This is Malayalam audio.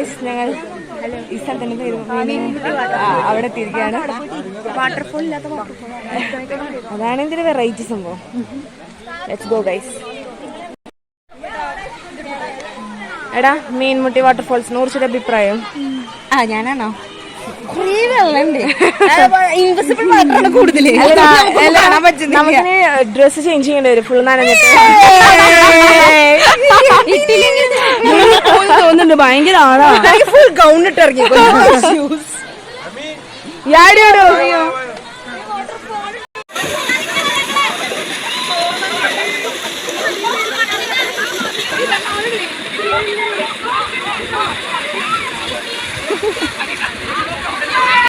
ഗൈസ്, ഞങ്ങൾ ഈ സ്ഥലത്തിന്റെ പേര് അവിടെ എത്തിയിരിക്കുകയാണ്. വാട്ടർഫോൾ ഇല്ലാത്ത വാട്ടർഫോൾ അതാണ് ഇതിന്റെ വെറൈറ്റി സംഭവം. Let's go guys. എടാ, മീൻമുട്ടി വാട്ടർഫോൾസ് 100 അഭിപ്രായം. ഞാനാണോ? കുറേ വെള്ളമുണ്ട്, ഇൻവിസിബിൾ വാട്ടറാണ് കൂടുതൽ. നമുക്കിനി ഡ്രസ് ചേഞ്ച് ചെയ്യേണ്ടി വരും, ഫുൾ നനഞ്ഞിട്ട് തോന്നുന്നുണ്ട്. ഭയങ്കര ആളാ. Full gown ഇട്ടിറങ്ങി.